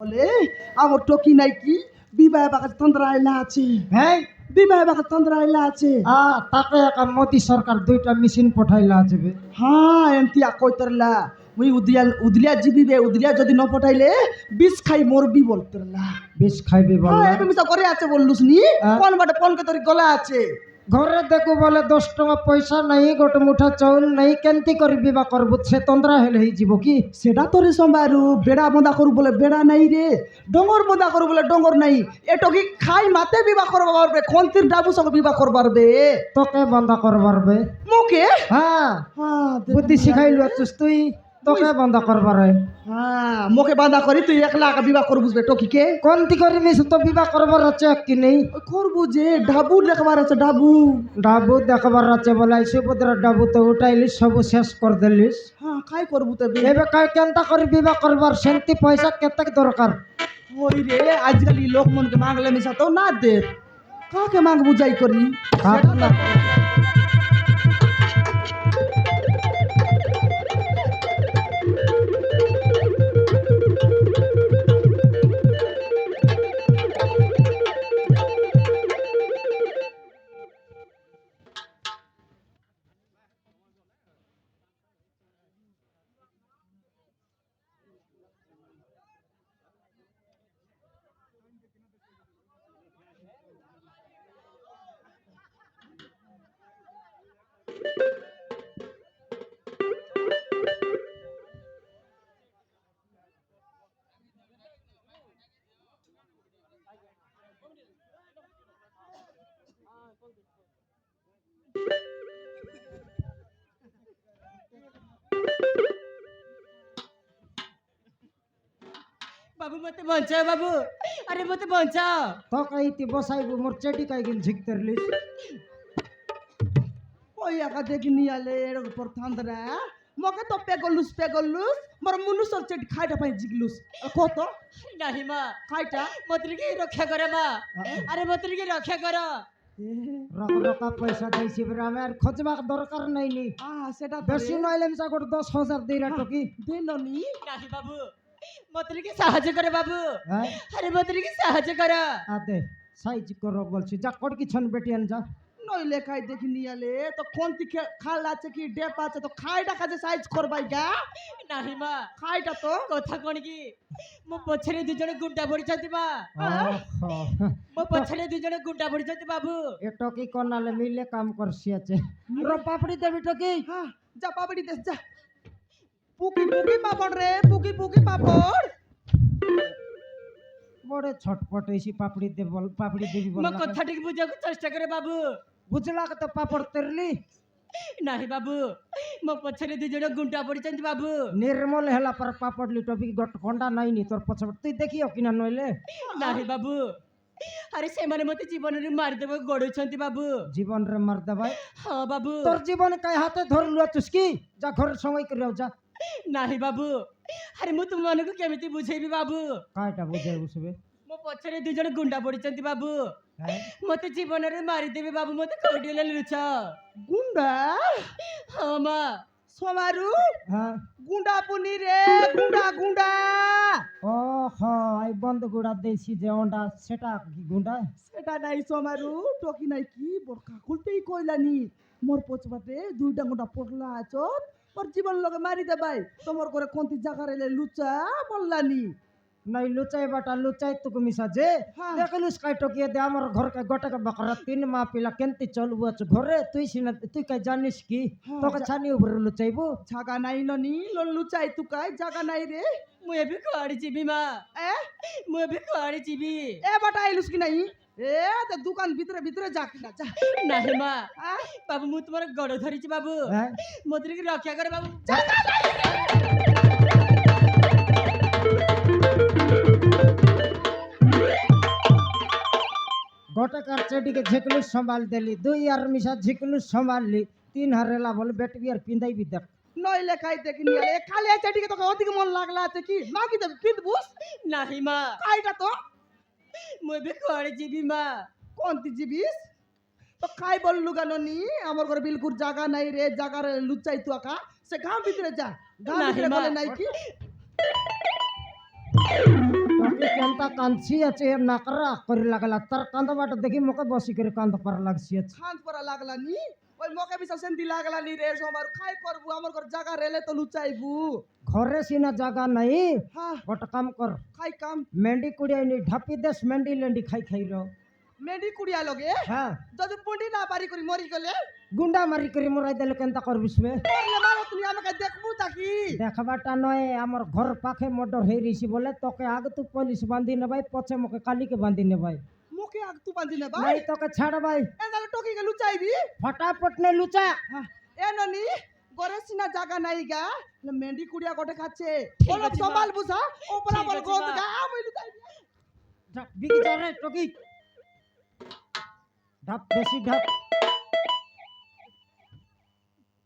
বলে আমার টকি নাই কি বিবাহ বাকা তন্ত্র আইলা আছে। হ্যাঁ বিবাহ বাকা তন্ত্র আইলা আছে। তাকে একা মোদি সরকার 2টা মেশিন পঠাইলা যাবে। হ্যাঁ এমতি কইতরলা মুই উদলিয়া জিবিবে উদলিয়া যদি ন পঠাইলে বিষ খাই মরবি বলতরলা। বিষ খাইবে হ্যাঁ বললা। এবে মিছা করে আছে বললুস নি কোন বাটে ফোন কে তোর গলা আছে। ঘরে দেখো বলে 10 টাকা পয়সা নাই, গোটে মুঠা চাউল নাই, কেনতি করে বিবাহ করবো? সে তন্দ্রা হেলে হয়ে যাব কি? সেটা তোরে সম্বারু বেড়া বন্ধা করু বলে বেড়া নাই রে, ডঙ্গর বন্ধা করু বলে ডঙ্গর নাই। এটকি খাই মাতে বিবাহ করবা পারবে, খন্তির ডাবু সঙ্গে বিবাহ করবা পারবে। তোকে বন্ধা করবার বে। মুখে হ্যাঁ হ্যাঁ বুদ্ধি শিখাইলু আছিস তুই, তোকে বন্ধা করবার। হ্যাঁ মুখে বাঁধা করি তুই একলা বিবাহ করবু বুঝবে টকিকে কোনটি করে মিস তো বিবাহ করবার আছে কি নেই? করবু যে ডাবু দেখবার আছে ডাবু। ডাবু দেখবার আছে বলে সুভদ্রা ডাবু তো উঠাইলিস, সব শেষ করে দিলিস। হ্যাঁ খাই করবু তবে এবে কাই কেনতা করে বিবাহ করবার? সেন্তি পয়সা কেতে দরকার? ওই রে আজকাল লোক মনকে মাগলে মিশা তো না দে, কাকে মাগ বুঝাই করি সেটা না। বাবু মতে বঞ্চাও বাবু, আরে মতে বঞ্চাও। তো কাইতি বসাইবো মোর চেটি কাই গিন ঝিকতেরলিস। ওই একা দেখি নিয়ে আলে এর উপর থান্দরা মকে তো পেগলুস মোর মুনুসর চেট খাইটা পাই জিগলুস কত নাহি মা, খাইটা মতরিকে রক্ষা করে মা, আরে মতরিকে রক্ষা করো। রকা পয়সা দিয়েছি বলে আমার খোঁজবার দরকার নাই নি। সেটা বেশি নইলে মিশা করে 10,000 দিই টকি দেলনি। নাহি বাবু, মতরিকে সাহায্য করে বাবু, হ্যাঁ আরে মতরিকে সাহায্য করো। আদে সাইজ করো বলছি, যা কর কি ছন বেটিয়ান যা। নইলে খাই দেখি নিয়ে আলে তো কোনটি খাল আছে কি ডেপ আছে তো খাইটা কাজে সাইজ করবাই গা। নাহি মা, খাইটা তো কথা কোন কি মো পছরে দুজনে গুন্ডা পড়িଛନ୍ତି মা, ওহো মো পছরে দুজনে গুন্ডা পড়িଛନ୍ତି বাবু। এ টকি কোনালে মিলে কাম করছি আছে। র পাপড়ি দেবি টকি। হ্যাঁ যা পাপড়ি দে যা। পুকি পাপড় রে পুকি পাপড়। বড় ছটপট হইছি পাপড়ি দে বল, পাপড়ি দেবি বল। মো কথা ঠিক বুঝাকে চেষ্টা করে বাবু। বুঝলা তো পাপড় তেরলি। নাহি বাবু, মো পছরে দুজনে গুন্ডা পড়িଛନ୍ତି বাবু। নির্মল হেলা পর পাপড়লি টপি গট খন্ডা নাই নি তোর পছ তুই দেখিও কিনা নইলে। নাহি বাবু, আরে সেমানে মতে জীবନରେ মারিদেব গড়ুଛନ୍ତି বাবু। জীবন রে মার দেবাই হ্যাঁ বাবু। তোর জীবন কাই হাতে ধরলু আছিস কি? যা ঘরের সময় করে যা। নাহি বাবু, আরে মু তুম ମାନଙ୍କୁ কেমিতি বুঝেইবি বাবু? কাইটা বুঝাই বুঝবে। ମୋ ପଛରେ ଦୁଇ ଜଣ ଗୁଣ୍ଡା ପଡ଼ିଛନ୍ତି ବାବୁ, হ্যাঁ ମତେ ଜୀବନରେ ମାରିଦେବେ ବାବୁ, ମତେ କୋଉଠି ହେଲେ ଲୁଚ। গুন্ডা ହଁ ମା। সোমারু হ্যাঁ গুন্ডা পুনি রে গুন্ডা ও হাই বন্ধ গুড়া দেছি যে ওন্ডা সেটা কি গুন্ডা? সেটা নাই সোমারু টকি নাই কি বরকা খুলতেই কইলানি মোর পছবাতে দুইটা গুন্ডা পড়লা আছত মোর জীবন লগে মারি দে ভাই তোমার করে কোনটি জায়গা রেলে লুচা বললানি। নাই লুচাই বাটা লুচাই তুকু মিশা যে হ্যাঁ। দেখলুস কাই টকিয়ে দে আমার ঘর কা গোটা কা বকরা 3 মা পিলা কেনতি চলবু আছে ঘরে তুই সিনা তুই কাই জানিস কি? হ্যাঁ, তোকে ছানি উপরে লুচাইবু। জায়গা নাই ননি লুচাই তুকাই জায়গা নাই রে। ମୁଁ ଏବେ କୁଆଡ଼େ ଯିବି ମା, এ ମୁଁ ଏବେ କୁଆଡ଼େ ଯିବି? এ বাটা আইলুস কি নাই এ তে দোকান ভিতরে যা কিনা যা। ନାହିଁ ମା, আ? ବାବୁ ମୁଁ ତୁମର ଗୋଡ଼ ଧରିଛି ବାବୁ, হ্যাঁ ମତେ ଟିକେ ରକ୍ଷା କର ବାବୁ। গোটা কার চেডিকে ঝিকলু সম্ভাল দেলি, 2 আর মিশা ঝিকলু সম্ভাললি, 3 হারেলা বল বেটবি আর পিন্দাইবি দেখ। নইলে খাই দেখি নিয়ে এ খালি আছে ঠিক তোকে অধিক মন লাগলা আছে কি মাগি দেবে পিট বুস ନାହିଁ ମା, খাইটা তো ମୁଁ ଏବେ କୁଆଡ଼େ ଯିବି মা? কোনটি জিবিস তো খাই বললু গাননি আমার ঘরে বিলকুল জায়গা নাই রে জায়গা রে লুচাই তু আকা সে গাঁ ভিতরে যা গাঁ নাহি ভিতরে মা। বলে নাই কি তোকে বেটা কাঁদছি আছে নাকরা করে লাগলা তার কান্দবাটা দেখি মুখে বসি করে কান্দ পারা লাগছি আছে খান পরা লাগলা নি ওই মকে বিসা সেন্দি লাগলা নি রে সোমার খাই করবু আমার ঘর জায়গা রেলে তো লুচাইবু ঘরে সিনা জায়গা নাই হ্যাঁ গোটা কাম কর খাই কাম মেন্ডি কুড়িয়াইনি ঢাপি দেশ মেন্ডি লেন্ডি খাই খাইল মেডি কুড়িয়া লগে হ্যাঁ যদি পুঁডি না পারি করি মরি গেলে গুন্ডা মারি করে মরাই দিলে কেনতা করবিস বে মরলে মারো তুমি আমাকে দেখবু তাকি দেখবাটা নয় আমার ঘর পাখে মর্ডর হয়ে রইছি বলে তোকে আগে তুই পুলিশ বাঁধি নেবাই পছে মুখে কালিকে বাঁধি নেবাই মুখে আগ তু বাঁধি না ভাই নাই তোকে ছাড় ভাই এ তাহলে টকি গে লুচাইবি ফটাফট নে লুচা এ ননি গরে সিনা জায়গা নাই গা মেন্ডি কুড়িয়া গোটে খাচ্ছে ঠিক ওলক আছে সমাল মা। বুঝা ওপরা ঠিক বল আছে গোদ মা। গা আমি লুচাইবি বিকি যা রে টকি ঢাপ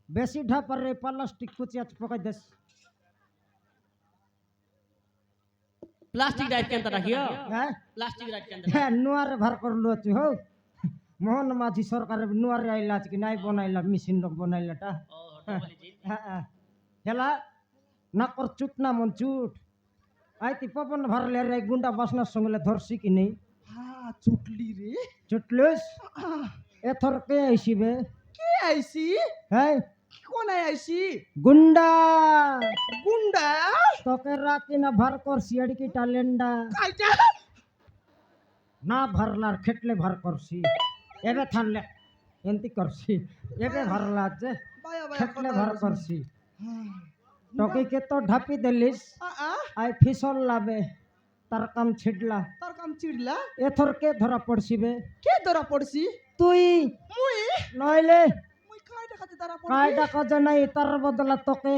বেশি ঢাপ আর রে প্লাস্টিক কুচিয়া পকাই দেস প্লাস্টিক রাইট কেনতা রাখিও হ্যাঁ প্লাস্টিক রাইট কেনতা হ্যাঁ নুয়ারে ভার করলো আছে হো মোহন মাঝি সরকার নুয়ারে আইলা আছে কি নাই বনাইলা মেশিন লোক বনাইলাটা ও হটো বলেছি হ্যাঁ হেলা না কর চুট না মন চুট আইতি পবন ভরলে রে গুন্ডা বাসনার সঙ্গে ধরছি কি নেই হ্যাঁ চুটলি রে চুটলুস এথর কে আইসিবে কে আইছি হ্যাঁ কোন আইছি গুন্ডা গুন্ডা তোকে রাতে না ভার করছি আড়কি টালেন্ডা কাইটা না ভরলার খেটলে ভার করছি এবে থানলে এমতি করছি এবে ভরলা যে বায়া বায়া খেটলে ভার করছি হ্যাঁ তোকে কে তো ঢাপি দিলিস আ আই ফিসল লাবে তার কাম ছিড়লা তোর কাম চিড়লা এথর কে ধরা পড়ছিবে কে ধরা পড়ছি তুই মুই নইলে মুই কাইটা খাতে ধরা পড়ছি কায়দা কাজে নাই তার বদলা তোকে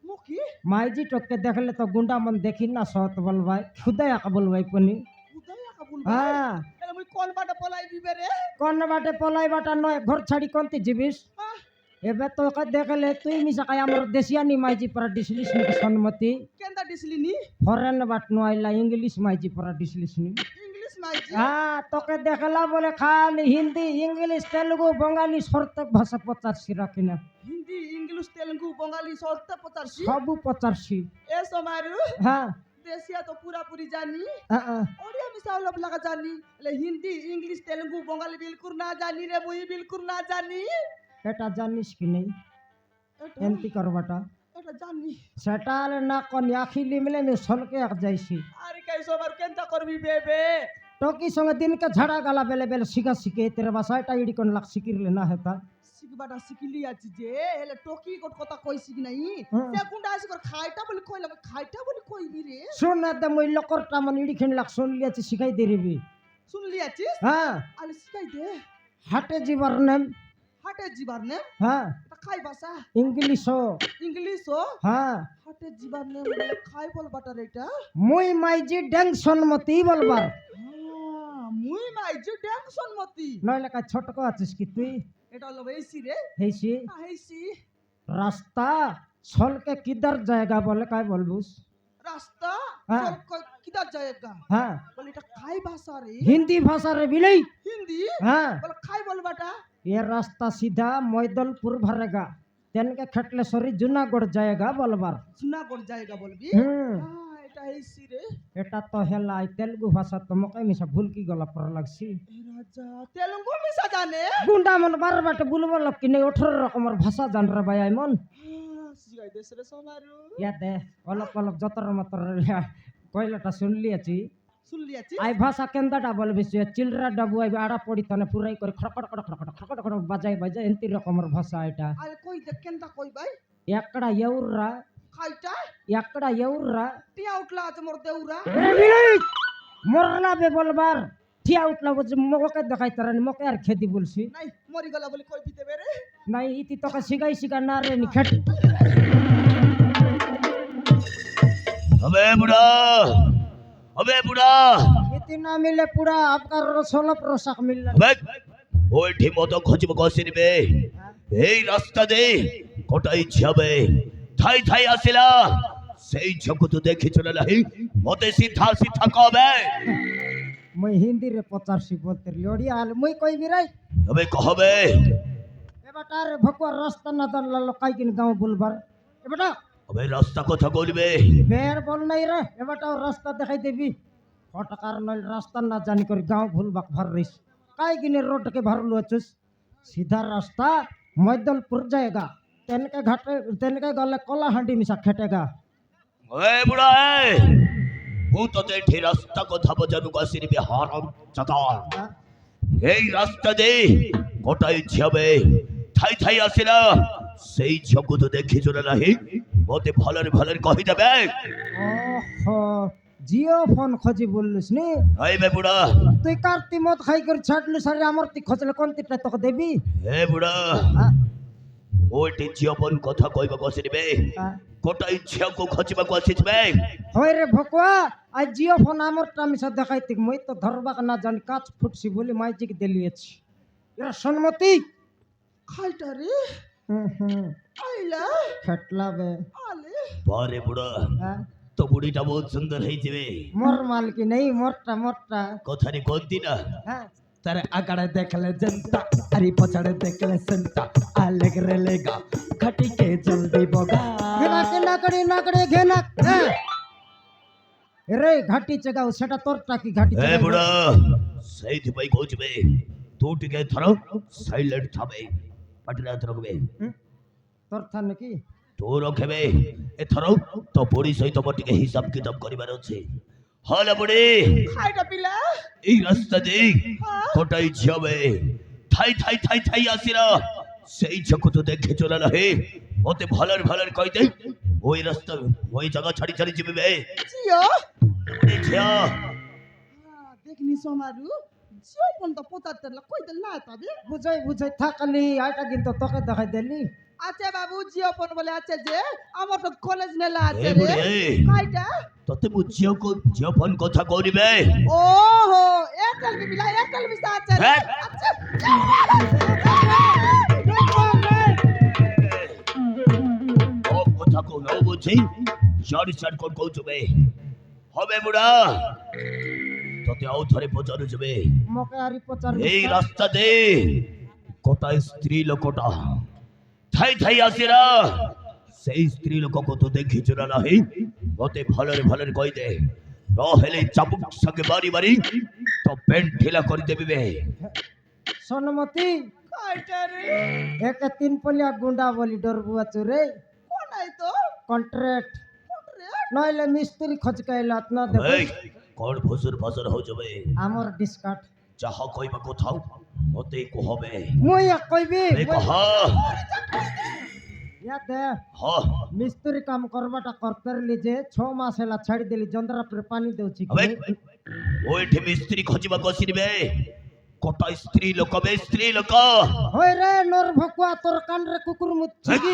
মুকি মাইজি তোকে দেখলে তো গুন্ডা মন দেখি না সত বলবাই খুদে আকা বলবাই পনি উদয় আকা বল হ্যাঁ তাহলে মুই কোন বাটা পলাই দিবে রে কোন বাটে পলাই বাটা নয় ঘর ছাড়ি কোনতে যাবিস আহ, এবে তোকে দেখলে তুই মিশা কাই আমার দেশিয়ানি মাইজি পরা ডিসলিস নি সম্মতি কেনটা দিছিলি নি ফরেন বাট নয়লা ইংলিশ মাইজি পরা ডিসলিস নি ইংলিশ মাইজি হ্যাঁ তোকে দেখলা বলে খালি হিন্দি ইংলিশ তেলুগু বঙ্গালী সর্তক ভাষা পচারছি রাখি না হিন্দি ইংলিশ তেলুগু বঙ্গালী সবটা পচারছি সবু পচারছি এ সমারু হ্যাঁ দেশিয়া তো পুরাপুরি জানি হ্যাঁ ওড়িয়া মিশা অলপ লাগা জানি એટલે হিন্দি ইংলিশ তেলুগু বঙ্গালী বিলকুল না জানি রে মুই বিলকুল না জানি এটা জানিস কি নেই এটা এমতি করবাটা এটা জানি সেটা হলে না কোন আখি লিমলে আমি সলকে এক যাইছি আরে কাই সবার কেনটা করবি বেবে টকি সঙ্গে দিনকে ঝাড়া গালা বেলে বেলে শিখা শিখে তেরে বাসায়টা ইডি কোন লাগ শিখিরলে না হেতা শিখবাটা শিখিলি আছে যে হেলে টকি কোট কথা কইছি কি নাই হুম। সে কুন্ডা আসি কর খাইটা বলি কইলাম খাইটা বলি কইবি রে শোন না দে মই লকরটা মানে ইডি খেন লাগ শুনলি আছে শিখাই দেরিবি শুনলি আছিস হ্যাঁ আলে শিখাই দে হাটে জিবার নেম হাটে জিবার নে হ্যাঁ এটা খাই বাসা ইংলিশ ইংলিশ ও হ্যাঁ হাটে জিবার নে খাই বল বাটার এটা মুই মাইজি ডেংশন মতি বলবার মুই মাই যে টেনশন মতি নইলে কাজ ছোটক আছিস কি তুই এটা হলো এইসি রে হেইছি এইসি রাস্তা ছলকে কিদার জায়গা বলে কাই বলবুস রাস্তা হ্যাঁ। সব কিদার জায়গা হ্যাঁ বলে এটা খাই ভাষা রে হিন্দি ভাষা রে বিলেই হিন্দি হ্যাঁ বলে খাই বলবাটা ये रास्ता सीधा मैदलपुर भरेगा तेन के खटलेश्वरी जूनागढ़ जाएगा बोलबार জুনাগড় জায়গা বলবি এটা এইসি রে এটা তো হেলা তেলুগু ভাষা তো মকে মিশা ভুল কি গলা পর লাগছি এ রাজা তেলুগু মিশা জানে গুন্ডা মন বার বাটে বুলবো লোক কি নেই 18 রকমের ভাষা জান রে ভাই আইমন শিখাই দেশ রে সমারু ইয়া দে অলপ অলপ যতর মতর কইলাটা শুনলি আছি শুনলি আছিস আই ভাষা কেন্দাটা বলবি চিলরা ডাবু আই আড়া পড়ি তনে পুরাই করে খড়কড় খড়কড় খড়কড় খড়কড় খড়কড় বাজাই বাজাই এন্তি রকমের ভাষা এটা আরে কই দেখ কেনটা কই ভাই একড়া এউররা খাইটা একড়া এউররা টিয়া উঠলা আছে মোর দেউরা মরলা বে বলবার ঠিয়া উঠলা বলছে মকে দেখাই তারানি মকে আর খেদি বলছি নাই মরি গলা বলে কই দিতে বেরে নাই ইতি তোকে শিখাই শিখা না রে নি খেট अबे बुढ़ा ইতি না মিলে পুরা আপনার রসলপ রসাক মিলল अबे ওইটি মতো খোঁজব কসিরবে এই রাস্তা দে কোটাই যাবে থাই থাই আসিলা সেই জগত দেখি চলে নাই মতে সিধা সিধা কবে মই হিন্দি রে পচারছি বলতে লড়ি আল মই কইবি রে তবে কহবে এবাটার ভকুয়ার রাস্তা না জানলা লোকাই কিন গাঁও বলবার এবাটা अबे রাস্তা কথা বলবে বের বল নাই রে এবাটাও রাস্তা দেখাই দেবি ফটকার নইল রাস্তা না জানি করে গাঁও ভুলবাক ভার রইস কাই কিনে রোডকে ভারলু আছিস সিধা রাস্তা মৈদলপুর জায়গা তেনকে গলে কলাহান্ডি মিশা খেটেগা ए बुढ़ा है હું તો તે রাস্তা কথা বোঝানো কাশিরবে হারাম চাকা এই রাস্তা দে গোটাই যাবে থাই থাই আসে না সেই জগৎ দেখি চলে নাহি মতে ভালরে ভালরে কহি দেবে ওহো জিও ফোন খোঁজি বললিস নি এই বে বুড়া তুই কার্তি মত খাই করে ছাড়লু সারে আমার তুই খোঁজলে কোনটিটা তোকে দেবি এ বুড়া ওইটি জীবন কথা কইবা কাশিরবে গোটাই ঝিয়াকু খচিবা কাশিছবে হয় রে ভকুয়া আজ জিও ফোন আমারটা মিশা দেখাইতি মই তো ধরবাক না জানি কাজ ফুটছি বলি মাইজিক দিলিয়েছি এরা সম্মতি খাইটা রে আইলা খেটলা বে আলে বারে বুড়া তো বুড়িটা বহুত সুন্দর হইছিবে মোর মালকি নেই মোরটা মোরটা কথারে কোনটি না হ্যাঁ তার আগাড়ে দেখলে জনতা আরে পছাড়ে দেখলে সন্তা আলেগ রে লেগা ঘটি কে জলদি বগা ঘেনা না করে ঘেনা রে ঘাটি চেগাও সেটা তোরটা কি ঘাটি এ বুড়া সেইথিপাই কହୁଛିবে তু টিকে থর সাইলেন্ট থাবে পাটলা থরকবে তোর থা নাকি তু রখবে এথর তো বুড়ি সহিত মো টিকে হিসাব কিতাব করিবার আছে হলে বুড়ি খাইটা পিলা এই রাস্তা দে কোটাই যাবে থাই থাই থাই থাই আসিরা সেই জগৎ দেখে চলে নাহি মতে ভালর ভালর কই দে ওই রাস্তা ওই জায়গা ছাড়ি ছাড়ি যাবে বে জিও দেখিয়া দেখনি সমারু জিও ফোন তো 75 লাখ কই দিল না তবে বুঝাই থাকলি আইটা কিন্তু তোকে দেখাই দিলি আচ্ছা বাবু জিও ফোন বলে আছে যে আমার তো কলেজ নেলা আছে এ রে বুড়ি খাইটা তোতে মু জিও ফোন কথা কইবে ওহো এয়ারটেল কি বিলা এয়ারটেল মিশা আছে রে আচ্ছা ও কথা কো ন বুঝি সারি সার কোন কইবে হবে বুড়া তোতে আউ ধরে পচারু যাবে মকে আরি পচার এই রাস্তা দে কোটা স্ত্রী লোকটা থাই থাই আসিরা সেই স্ত্রী লোককে তো দেখি চলা নাহি মতে ভালরে ভালরে কই দে নহলে চাবুক সঙ্গে বাড়ি বাড়ি তো পেন্ট ঢিলা করে দেবে সোনমতি খাইটা রে একে তিন পলিয়া গুন্ডা বলি ডরবু আছো রে কোন আই তো কন্ট্রাক্ট রে নইলে মিস্ত্রি খোঁজ কাইলাত না দেব এই কোন ফসর ফসর হো যাবে আমার ডিসকাট যাহা কইবা কোথাও মতে কহবে মুই এক কইবি এই কহা ইয়া দে হ মিস্ত্রি কাম করবাটা করতেরলি যে 6 মাস হেলা ছাড়ি দেলি জন্দরা পরে পানি দেউছি হবে ওইঠে মিস্ত্রি খোঁজিবা কসিরবে কোটা স্ত্রী লোক বে স্ত্রী লোক হই রে নর ভকুয়া তোর কানরে কুকুর মুচ্ছি কি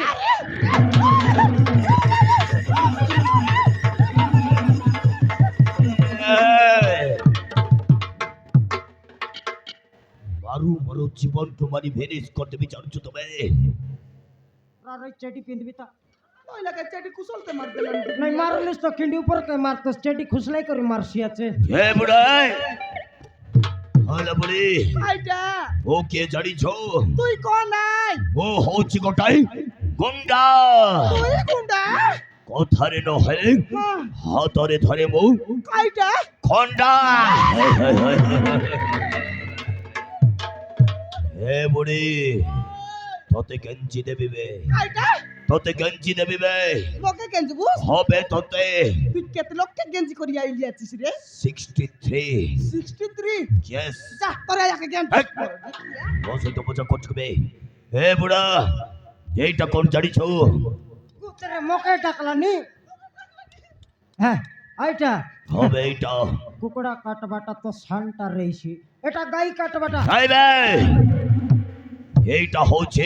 মারু মারু জীবন তোমারি ভেনিস করতে বিচারছো তুমি আরে চেটি পিন্দবি তা নইলা কে চেটি কুশলতে মার দিলাম নাই মারলিস তো খিন্ডি উপর কে মারতো চেটি খুসলাই করে মারছি আছে হে বুড়াই হলা বুড়ি খাইটা ও কে জানিছো তুই কোন আই ও হচ্ছে গোটাই গুন্ডা তুই গুন্ডা কথারে নহলে হাতরে ধরে মু খাইটা খন্ডা হে বুড়ি তোতে গঞ্জি দেবিবে খাইটা তোতে গঞ্জি দেবিবে লোকে গেঞ্জি বুঝ হবে তোতে তুই কেতে লোককে গেঞ্জি করি আইলি আছিস রে 63 63 ইয়েস যা তোরা একে গেঞ্জি বসে তো বোঝা করছবে হে বুড়া এইটা কোন জানিছো কুতরে মকে ডাকলানি হ্যাঁ আইটা হবে এইটা কুকুড়া কাটবাটা তো শানটা রইছি এটা গাই কাটবাটা খাইবে এইটা হচ্ছে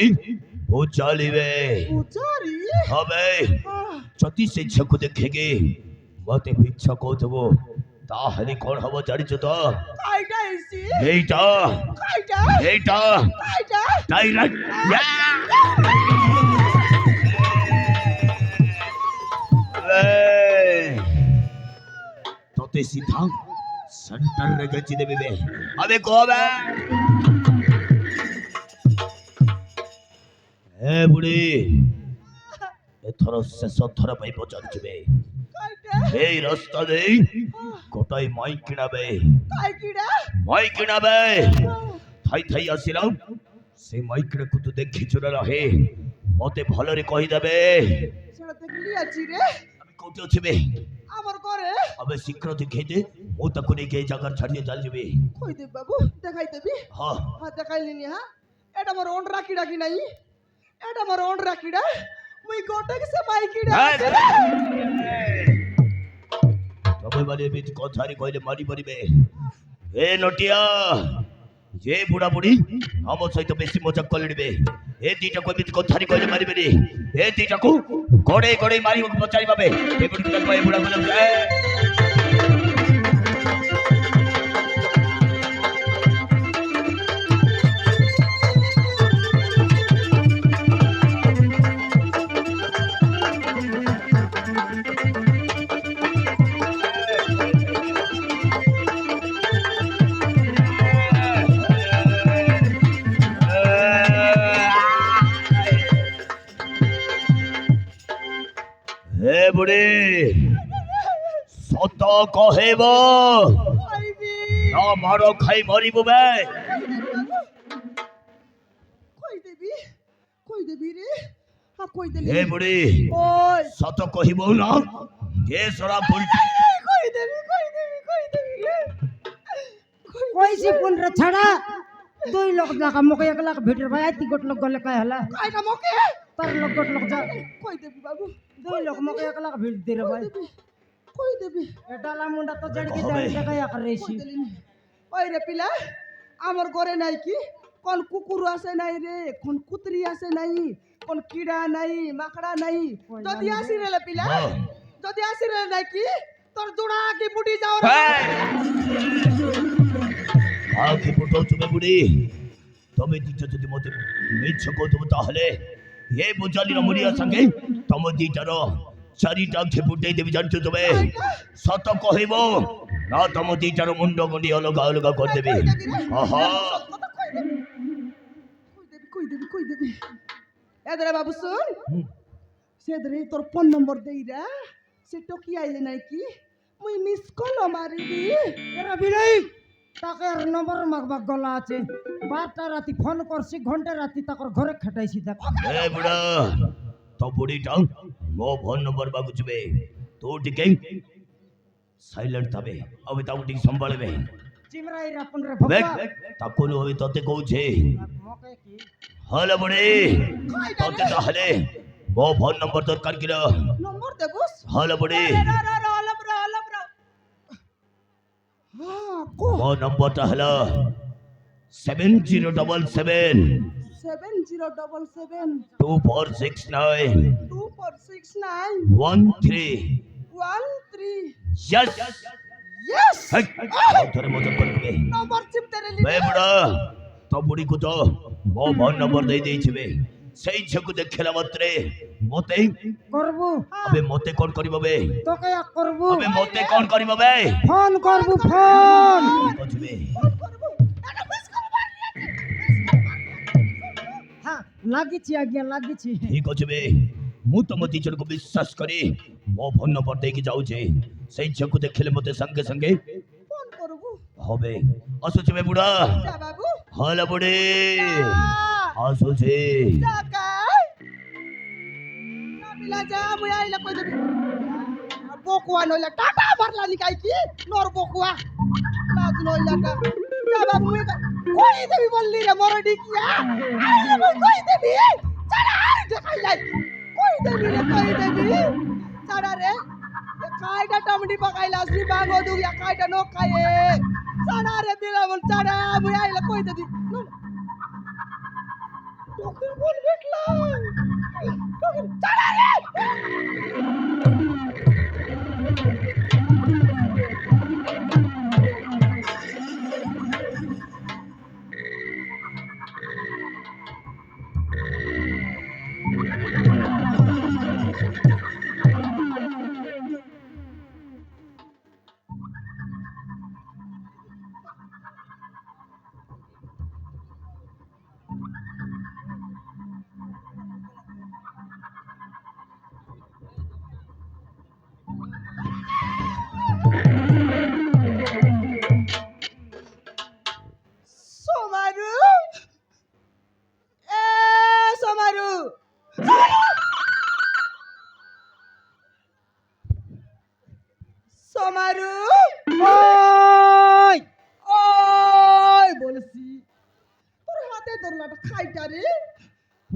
বুঝালিবে উচারি হবে যদি সে ঝকু দেখেগে মতে পিচ্ছা কো দেবো তাহলে কোন হবো জানিছো তো খাইটা এসি এইটা খাইটা এইটা খাইটা ডাইরেক্ট তোতে সিধা সেন্টার রে গেছি দেবে আবে কবে হে বুড়ি এথর শেষ থর পাই পচারছিবে খাইটা এই রাস্তা দেই গোটাই মাই কিনাবে কাই কিডা মাই কিনাবে থাই থাই আসিলাম সে মাইকড়ে কুতু দেখি চলে রহে মতে ভালরে কই দেবে সেটা দেখলি আছি রে আমি কোটি অছিবে আমার ঘরে আবে শীঘ্র দেখেতে ও তাকে নিয়ে এই জায়গা ছাড়িয়ে চাল যাবে কই দেব বাবু দেখাই দেবি হ্যাঁ হ্যাঁ দেখাইলি নি হ্যাঁ এটা মোর ওন রাখিডা কি নাই এটা মোর ওন রাখিডা মুই গোটে সে মাইকিডা তবে বলে বিচ কথারি কইলে মারি পড়িবে এ নটিয়া যে বুড়া বুড়ি আমার সহিত বেশি মজা করে নিবে এ দুইটা কবিত কথারি কইলে মারিবে রে এ দুইটাকু গড়ে গড়ে মারি পচারি পাবে এ বুড়া বলে হে বুড়ি সত কহেব আইবি না মারো খাই মরিব বে কই দেবি রে হ্যাঁ কই দেলি হে বুড়ি ওই সত কহিব না যে সরা ফুল কই দেবি রে কইছি কোন রে ছাড়া দুই লোক লাগা মকে এক লাখ ভিটর ভাই আইতি গোট লোক গলে কাই হলা কাইটা মকে তার লোক গোট লোক যা কই দেবি বাবু দুই লোক মকে এক লাখ ভিট দে রে ভাই কই দেবি এটা লা মুন্ডা তো জড় কি দাঁড় জায়গা করেছি কই দেলি নি? ওই রে পিলা আমার ঘরে নাই কি কোন কুকুর আছে নাই রে কোন কুতরি আছে নাই কোন কিড়া নাই মাকড়া নাই যদি আসি রে পিলা যদি আসি রে নাই কি তোর জোড়া কি বুটি যাও রে আখি ফুটো চুমে বুড়ি তবে দিচ্ছ যদি মতে মিছ কইতব তাহলে এ বুঝালি না মরিয়া সঙ্গে তম দিটার চারিটা খেপুটে দেবি জানছো তবে সত কহিব না তম দিটার মুন্ড গন্ডি অলগা অলগা করে দেবে আহা কই দেবি এদরে বাবু শুন সেদরে তোর ফোন নম্বর দেইরা সে টকি আইলে নাই কি মুই মিস কল মারিবি এরা বিলাই তাকে নম্বর মাগবা গলা আছে 12টা রাতি ফোন করছি ঘন্টা রাতি তাকর ঘরে খাটাইছি দেখ এ বুড়া তো বুড়িটা মো ফোন নম্বর বাগুচবে তো টিকে সাইলেন্ট থাবে अबे তাও ঠিক সম্ভালবে চিমরাই রাপন রে বেক ভগবা তাকো হবে ততে কইছে মকে কি হলে বুড়ি ততে তাহলে মো ফোন নম্বর দরকার কিরা নম্বর দেবস হলে বুড়ি হ্যাঁ কো মো নম্বরটা হলো 7077 7077 2469 2469 13 13 यस यस ধরে মজা করবে নম্বর চিপতে রে বে বড় তো বুড়ি কো তো মো ফোন নম্বর দেই দেইছিবে সেই ঝকু দেখলা মাত্রে মতে করব আবে মতে কোন করিব বে তোকে এক করব আবে মতে কোন করিব বে ফোন করব ফোন বুঝবে হ্যাঁ লাগিছি আজ্ঞা লাগিছি ঠিক আছে বে মু তম টিচরକୁ বিশ্বাস କରି ମୋ ଫୋନ ନମ୍ବର ଦେଇକି ଯାଉଛି ସେଇ ଝିଅକୁ ଦେଖିଲେ ମତେ ସାଙ୍ଗେ ସାଙ୍ଗେ ফোন করব হবে ଆସୁଛି ବେ ବୁଢା যা বাবু ହଲ ବୁଢୀ ଆସୁଛି যা কাই যা বিলা যা মুই আইলা কই দেবি বকুয়া নইলা টাটা মারলা নি কাই কি নর বকুয়া লাজ নইলা টা যা বাবু মুই কই দেবি বললি রে মর ডিকিয়া আইলা মুই কই দেবি ছাড়া দেখাই লাই কই দেবি ছাড়া রে কাইটা টমডি পকাইলা আসলি বাগো দুগিয়া কাইটা নো খায়ে ছাড়া রে বিলা বল ছাড়া মুই আইলা কই দেবি তোকে বল বেটলা তোকে ছাড়া রে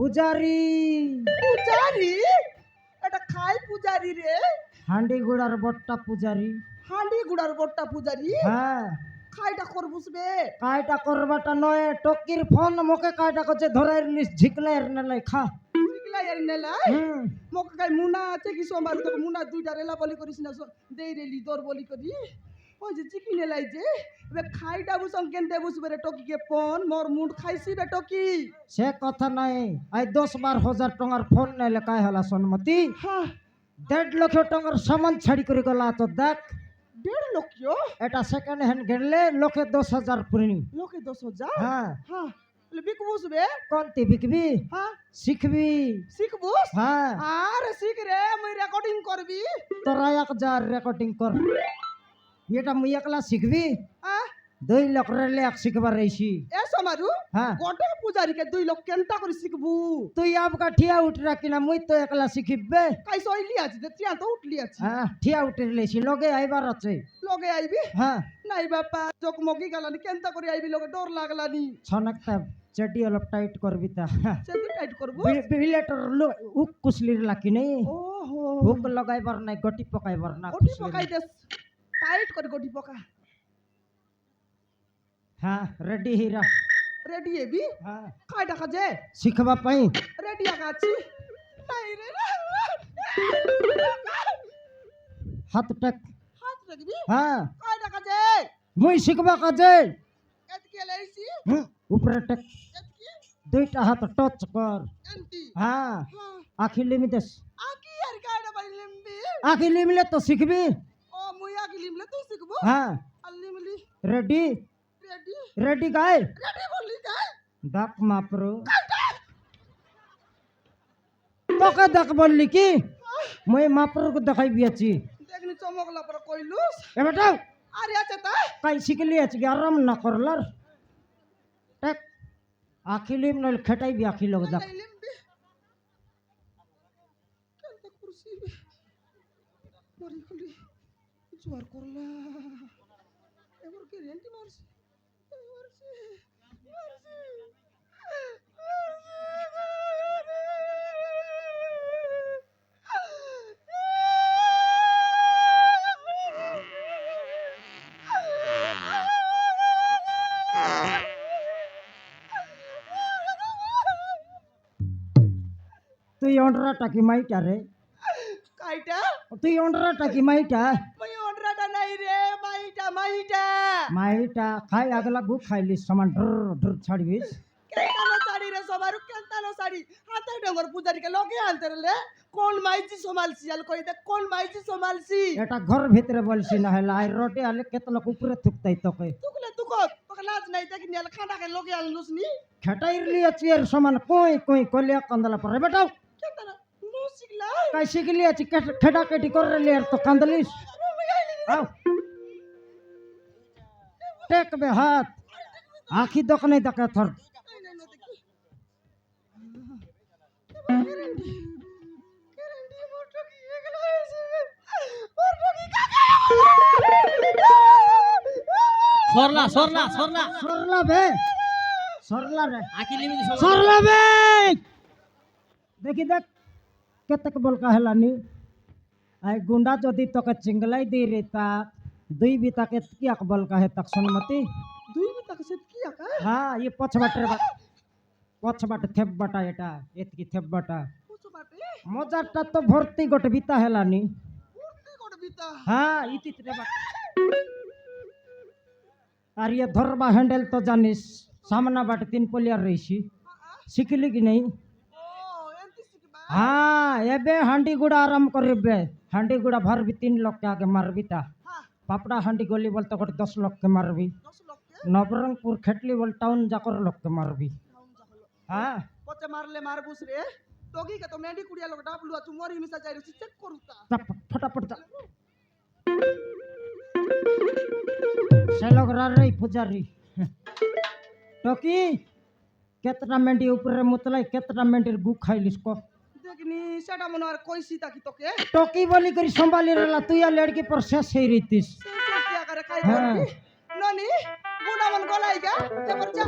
পূজারি পূজারি এটা খাই পূজারি রে হান্ডি গুড়ার বট্টা পূজারি হাঁড়ি গুড়ার বট্টা পূজারি হ্যাঁ খাইটা করবুস বে কাইটা করবাটা নয় টকির ফোন মোকে কাইটা করছে ধরে লিস ঝিকলে নেলাই খা শিখলা এর নেলাই হুম মোক কাই মুনা আছে কি সোমার তো মুনা দুইটা রেলা বলি করিস না দেই রেলি দর বলি করি ওই যে চিকি নেলাই যে এবে খাইটা বুসং কেনতে বুসবে রে টকি কে ফোন মোর মুড খাইছি বে টকি সে কথা নাই আই 10-12 টাকার ফোন নেলে কাই হলা সন্মতি হ্যাঁ 1.5 লক্ষ টাকার সামান ছাড়ি করে গলা তো দেখ 1.5 লক্ষ এটা সেকেন্ড হ্যান্ড গেলে লোকে 10,000 পুরিনি লোকে 10,000 হ্যাঁ হ্যাঁ বলে বিকবুস বে কোনটি বিকবি হ্যাঁ শিখবি শিখবুস হ্যাঁ আর শিখ রে মুই রেকর্ডিং করবি তোরা 1000 রেকর্ডিং কর এটা মুই একলা শিখবি হ্যাঁ 2 লাখ রেলে এক শিখবার রইছি এ সমারু হ্যাঁ গোটে পূজারি কে 2 লক্ষ কেনটা করে শিখবু তুই আপকা ঠিয়া উঠ রাখিনা মুই তো একলা শিখিবে কাই সইলি আছে যে তিয়া তো উঠলি আছে হ্যাঁ ঠিয়া উঠে লেছি লগে আইবার আছে লগে আইবি হ্যাঁ নাই বাপা চকমকি গেলানি কেনটা করে আইবি লগে ডর লাগলানি ছনকটা চেটি অলপ টাইট করবি তা সেদি টাইট করবো বিলেটর উক কুসলির লাকি নেই ওহো হুক লগাইবার নাই গটি পকাইবার না গটি পকাই দেস টাইট করে গটি পকা হ্যাঁ রেডি হিরা রেডি এবি হ্যাঁ কাই টাকা যে শিখবা পাই রেডি আছি নাই রে হাত টেক হাত রাখবি হ্যাঁ কাই টাকা যে মুই শিখবা কাজে এতকে লাইছি উপরে টেক এতকি দুইটা হাত টচ কর এন্টি হ্যাঁ হ্যাঁ আখি লিমি দেস আকি আর কাইডা পাইলেম বি আখি লিমলে তো শিখবি ও মুই আকি লিমলে তুই শিখবো হ্যাঁ আল্লিমলি রেডি রেডি রেডি গাই রেডি বললি কাই ডাক মাপরো তোকে দেখ বললি কি মুই মাপরকে দেখাই বিয়াছি দেখনি চমকলা পর কইলুস এ বেটা আরে আছে তা কাই শিখলি আছে কি আরাম না করলার টেক আখি লিম নল খেটাই বি আখি লোক দেখ লাইলেম বি কেনটা কুরসি বি মরি খুলি জোয়ার করলা এবার কি রেন্টি মারছি মারছি তুই অন্ডরাটা কি মাইটা রে কাইটা তুই অন্ডরাটা কি মাইটা মই অন্ডরাটা নাই রে মাইটা মাইটা খাই আগলা গু খাইলিস সমান ঢর ঢর ছাড়বিস কেনটানো শাড়ি রে সবারু কেনটানো শাড়ি হাতে ডঙ্গর পূজারি কে লগে আনতে রে কোন মাইজি সমালছি আল কই দে কোন মাইজি সমালছি এটা ঘর ভিতরে বলছি না হেলা আই রোটে আলে কত লোক উপরে থুকতাই তোকে তুকলে তুক তোকে লাজ নাই দেখি নিয়াল খানা কে লগে আনলুস নি খেটাইর লিয়ে চেয়ার সমান কই কই কলিয়া কান্দলা পরে বেটাও কেনটানো মুসিকলা কাই শিখলি আছে খেটা কেটি করে লিয়ার তো কান্দলিস আও টেক বে হাত আখি দোকানে দেখা থর সরলা সরলা সরলা সরলা বে সরলা রে আকি লিমি সরলা বে দেখি দেখ কেতক বলকা হেলানি আই গুন্ডা যদি তোকে চিংলাই দি রে তা দুই বিতাকে কি আক বলকা হে তক সনমতি দুই মিনিট সে কি আকা হ্যাঁ ये পছবাট থেপ বাটা এটা এতকি থেপ বাটা কুছো বাটে মজারটা তো ভর্তি গোটে বিতা হেলানি মূর্তি কোড বিতা হ্যাঁ ইতিত রে বাট আর ये ধরবা হ্যান্ডেল তো জানিস সামনা বাট তিন পলিয়ার রইছি শিখলি কি নাই ও এন্তি শিখবা हाँ एबे हांडी गुड़ा आराम करबे हांडी गुड़ा भरबी 3 लाख के आगे मारबी ता हां पापड़ा हांडी गोली बोल तो 10 लाख के मारबी 10 লক্ষ কে नवरंगपुर खेटली बोल टाउन जाकर लाख के मारबी নাম যাহলো हाँ পচে মারলে মারবুস রে তোগি কে তো মেন্ডি কুড়িয়া লোক ডাবলু আছু মরি মিসা যাইরু চেক করুতা तब फटाफट जा से लोग रा रही पुजारी टोकी केतना मेंडी ऊपर मुतलाई केतना मेंडी गु खाइलिस को দেখনি সেটা মনে আর কইছি তাকি তোকে टोकी बोली करी संभाली रहला तू या लड़की पर शेष ही रहीतिस সে কি আকারে খাই হ্যাঁ। করবি ননি গুণামন পলাইগা এবার যা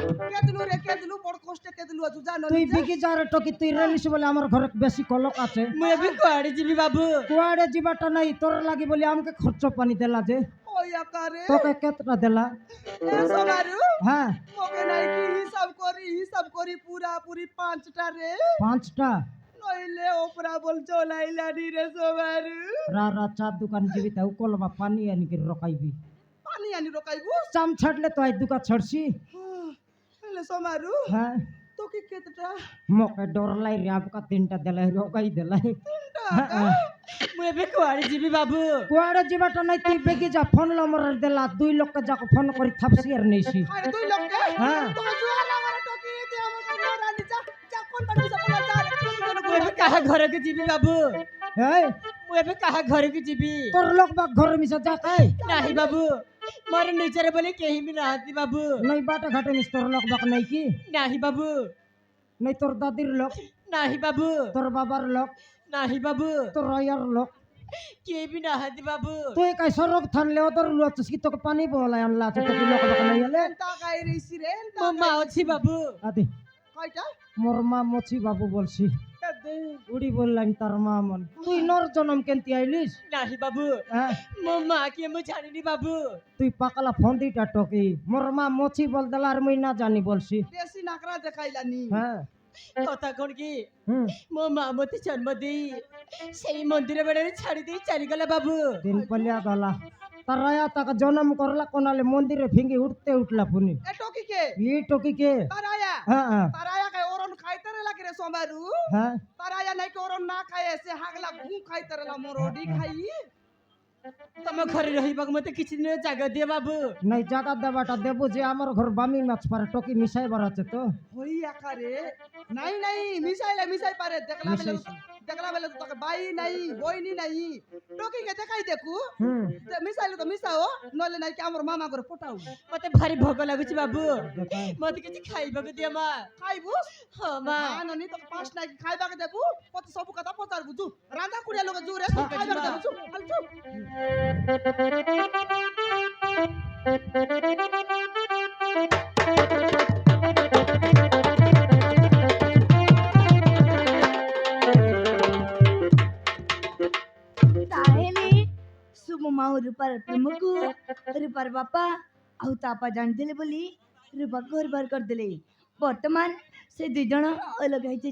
কেদলু বড় কষ্টে কেদলু আছু জানো তুই বিকি যারে টকি তুই রেলিস বলে আমার ঘরে বেশি কলক আছে মুই এবে কুয়াড়ে যাবি বাবু কুয়াড়ে যাবাটা নাই তোর লাগি বলে আমাকে খরচ পানি দেলা যে ওই আকারে তোকে কেতটা দেলা এ সোনারু হ্যাঁ ওকে নাই কি হিসাব করি পুরা পুরি 5টা রে 5টা নইলে ওপরা বল চলাইলানি রে সোনারু রা চার দোকান যাবি তাও কলবা পানি আনি করে রকাইবি পানি আনি রকাইবু চাম ছাড়লে তো আই দুকা ছড়ছি হলে সোনারু হ্যাঁ তোকে কেতটা মকে ডর লাই রে আপকা 3টা দেলাই রকাই দেলাই মুই এবে কুয়াড়ে যাবি বাবু কুয়াড়ে যাবাটা নাই তুই বেগে যা ফোন নম্বর দেলা 2 লোককে যাকে ফোন করি থাপসি আর নেইছি আরে তুই লোককে হ্যাঁ তো জুয়ার আমারে টকি দে আমাকে নরানি যা যা কোন বাড়ি যা বলা যা মুই এবে কাহা ঘরকে যাবি বাবু এই মুই এবে কাহা ঘরকে যাবি তোর লোক বা ঘরে মিশা যা কাই নাহি বাবু মোর নিচরে বলে কেহি বি নাহাতি বাবু নাই বাটা ঘাটে মিস তোর লোক বাক নাই কি নাহি বাবু নাই তোর দাদির লোক নাহি বাবু তোর বাবার লোক নাহি বাবু তোর রয়ার লোক কে বি নাহাতি বাবু তুই কাই সরক থানলে ওদের লুয়াচ্ছিস কি তোকে পানি বলাই আনলা আছে তোকে লোক বাক নাই এলে তা গাই রিসি রে মো মা আছি বাবু আদি কয়টা মোর মা মছি বাবু বলছি দে উড়ি বললাম তার মা মন তুই নর জনম কেনতি আইলিস নাহি বাবু হ্যাঁ মো মা কে মু জানিনি বাবু তুই পাকালা ফন্দিটা টকি মোর মা মছি বল দেলা আর মুই না জানি বলছি দেশি নাকরা দেখাইলানি হ্যাঁ কথা কোন কি হুম মো মা মতে জন্ম দেই সেই মন্দিরে বেড়ে ছাড়ি দেই চারি গলা বাবু দিন পলিয়া গলা তার রায়া তাকে জনম করলা কোনালে মন্দিরে ফিঙ্গি উঠতে উঠলা পুনি এ টকি কে ই টকি কে তারায়া হ্যাঁ হ্যাঁ তারায়া কে ওরন খাইতারে লাগে রে সোমারু হ্যাঁ তারায়া নাই কে ওরন না খায় সে হাগলা গু খাইতারে লা মোর ওডি খাই তম ঘরে রহিবাক মতে কিছু দিন জায়গা দিয়ে বাবু নাই জায়গা দেবাটা দেবো যে আমার ঘর বামি মাছ পারে টকি মিশাই বাড়াচ্ছে তো হই আকারে নাই মিশাই পারে দেখলা বেলে তো তোকে বাই নাই বইনি নাই টকি কে দেখাই দেখু হুম মিশাইলে তো মিশাও নলে নাই কি আমার মামা করে পটাও মতে ভারি ভোগ লাগুছি বাবু দেখাই মতে কিছু খাইবাকে দিয়ে মা খাইবু হ মা আননি তো পাঁচ নাই খাইবাকে দেবু কত সব কথা পচারবু তু রান্দা কুড়িয়া লোক জুরে খাইবাকে দেবু চু হাল চু ତାହେଲେ ସୁମମା ଓ ରୂପାର ପ୍ରେମକୁ ରୂପାର ବାପା ଆଉ ତା ବାପା ଜାଣିଦେଲେ ବୋଲି ରୂପାକୁ ଘର ବାହାର କରିଦେଲେ। ବର୍ତ୍ତମାନ ସେ 2 ଜଣ ଅଲଗା ହେଇଯାଇଛି।